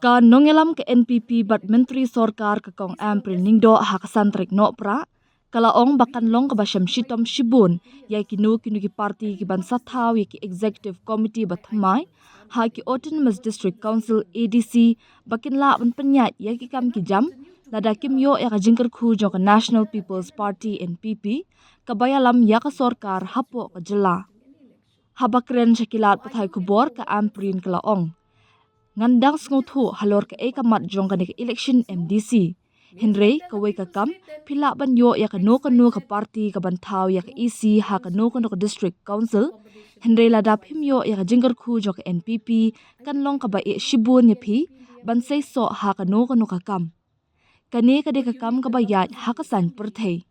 Ka nongelam ke NPP bat menteri sorkar ke kong Ampareen ningdo hak santrik no pra kalaong bakan long ke basham shitom shibun ya Kino ki party ki ban thaw ya ki executive committee batmai ha ki autonomous district council ADC bakin la ban penyat ya ki kam ki jam lada kim yo ya ka jingkyrkhu jo ka National People's Party NPP ka bayalam ya ka sorkar hapo ka jela habakren shakilat pathai kubor ka Ampareen kalaong ngandang sngotu halor ka ekamat jong ka election MDC Henry kawai ka kam pila ban yo ya ka no ka party ka ban thaw ya ka EC ha ka no ka district council Henry ladap him yo ya ka jingkyrkhu jo ka NPP kan long ka ba e shibun ya phi ban sei so ha ka no ka kam kane ka de ka kam ka ba ya ha ka san perthei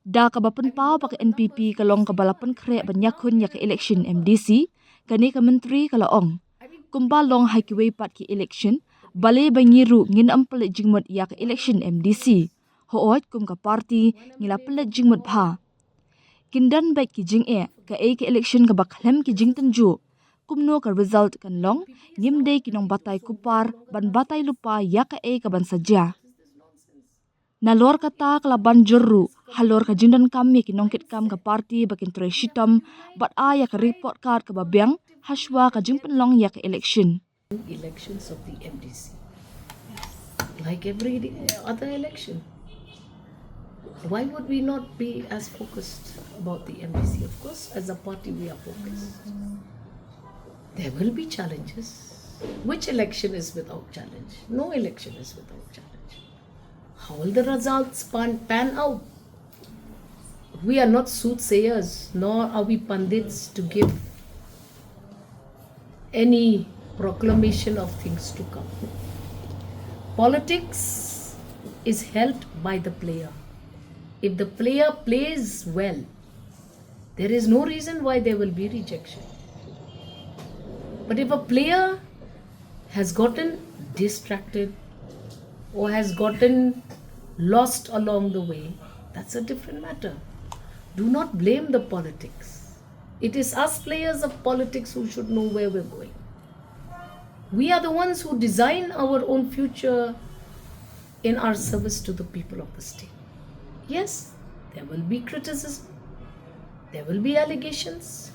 da ka ba pun pau pa ka NPP ka long ka balapan khre ban yakhun ya ka election MDC kane ka menteri ka laong kumba long haikiway pat ki election bale bangiru ngin ampal jingmut yak election MDC hoot kum ka party ngila pala jingmut bha kindan baik ki jing ka ki election ka bakhlem ki jing tanju kumno ka result kan long ngimde kinong batay kupar ban batay lupa yak ka ban saja nalor kata kalaban jerru halor ka jingdan kami kinongkit kam ka party bakin tre shitam bat aya ka report card ka babyang hashwa ka jingpen long yak election elections of the MDC like every other election. Why would we not be as focused about the MDC? Of course, as a party we are focused. There will be challenges. Which election is without challenge? No election is without challenge. How will the results pan out? We are not soothsayers, nor are we pundits to give any proclamation of things to come. Politics is held by the player. If the player plays well, there is no reason why there will be rejection. But if a player has gotten distracted or has gotten lost along the way, that's a different matter. Do not blame the politics. It is us players of politics who should know where we're going. We are the ones who design our own future in our service to the people of the state. Yes, there will be criticism, there will be allegations,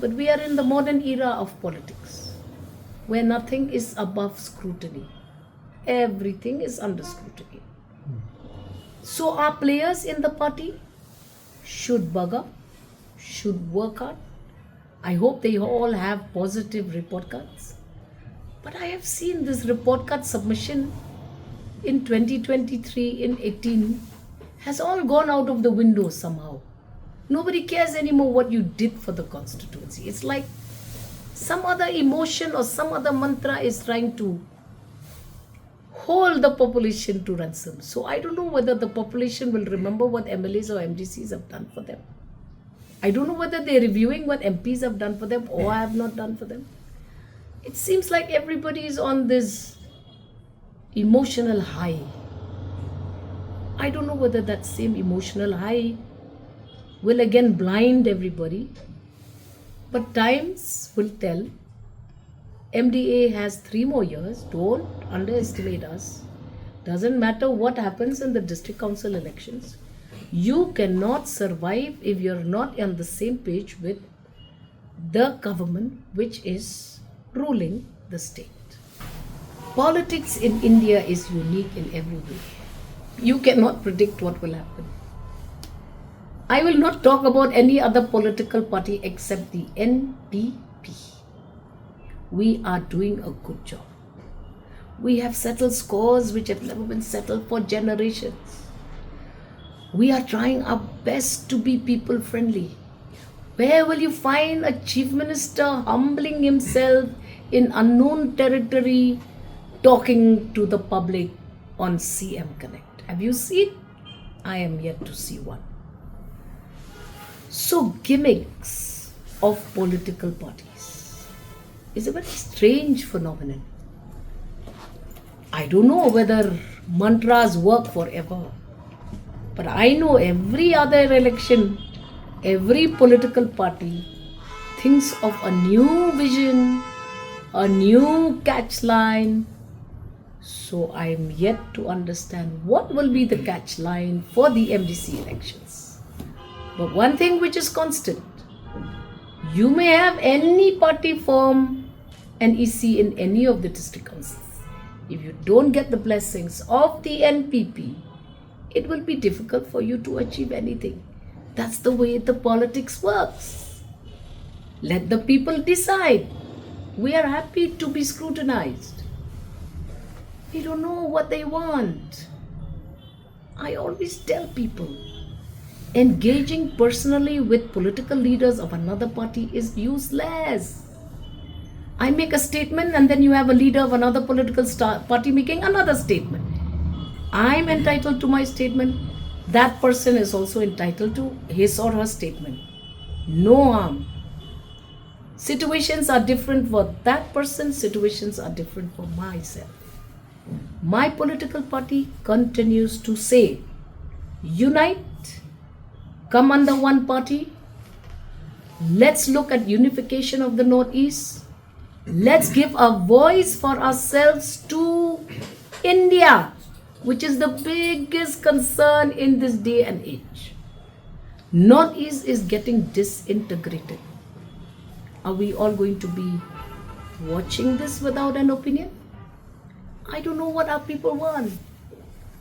but we are in the modern era of politics where nothing is above scrutiny. Everything is under scrutiny. So our players in the party should bug up, should work hard. I hope they all have positive report cards. But I have seen this report card submission in 2023, in 18, has all gone out of the window somehow. Nobody cares anymore what you did for the constituency. It's like some other emotion or some other mantra is trying to hold the population to ransom. So I don't know whether the population will remember what MLAs or MDCs have done for them. I don't know whether they're reviewing what MPs have done for them or have not done for them. It seems like everybody is on this emotional high. I don't know whether that same emotional high will again blind everybody, but times will tell. MDA has 3 more years. Don't underestimate us. Doesn't matter what happens in the district council elections. You cannot survive if you're not on the same page with the government which is ruling the state. Politics in India is unique in every way. You cannot predict what will happen. I will not talk about any other political party except the NPP. We are doing a good job. We have settled scores which have never been settled for generations. We are trying our best to be people friendly. Where will you find a chief minister humbling himself in unknown territory, talking to the public on CM Connect? Have you seen? I am yet to see one. So gimmicks of political parties is a very strange phenomenon. I don't know whether mantras work forever, but I know every other election, every political party thinks of a new vision, a new catch line, So I'm yet to understand what will be the catch line for the MDC elections. But one thing which is constant, you may have any party form an EC in any of the district councils. If you don't get the blessings of the NPP, it will be difficult for you to achieve anything. That's the way the politics works. Let the people decide. We are happy to be scrutinized. We don't know what they want. I always tell people, engaging personally with political leaders of another party is useless. I make a statement and then you have a leader of another political party making another statement. I'm entitled to my statement. That person is also entitled to his or her statement. No harm. Situations are different for that person, situations are different for myself. My political party continues to say, unite, come under one party, let's look at unification of the Northeast, let's give a voice for ourselves to India, which is the biggest concern in this day and age. Northeast is getting disintegrated. Are we all going to be watching this without an opinion? I don't know what our people want.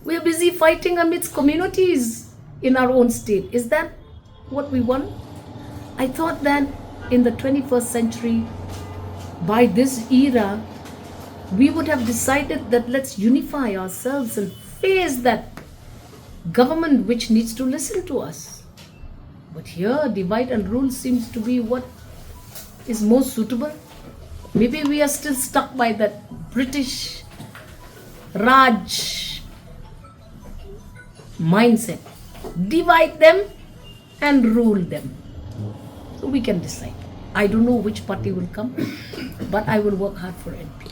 We are busy fighting amidst communities in our own state. Is that what we want? I thought that in the 21st century, by this era, we would have decided that let's unify ourselves and face that government which needs to listen to us. But here, divide and rule seems to be what is most suitable. Maybe we are still stuck by that British Raj mindset. Divide them and rule them. So we can decide. I don't know which party will come, but I will work hard for NPP.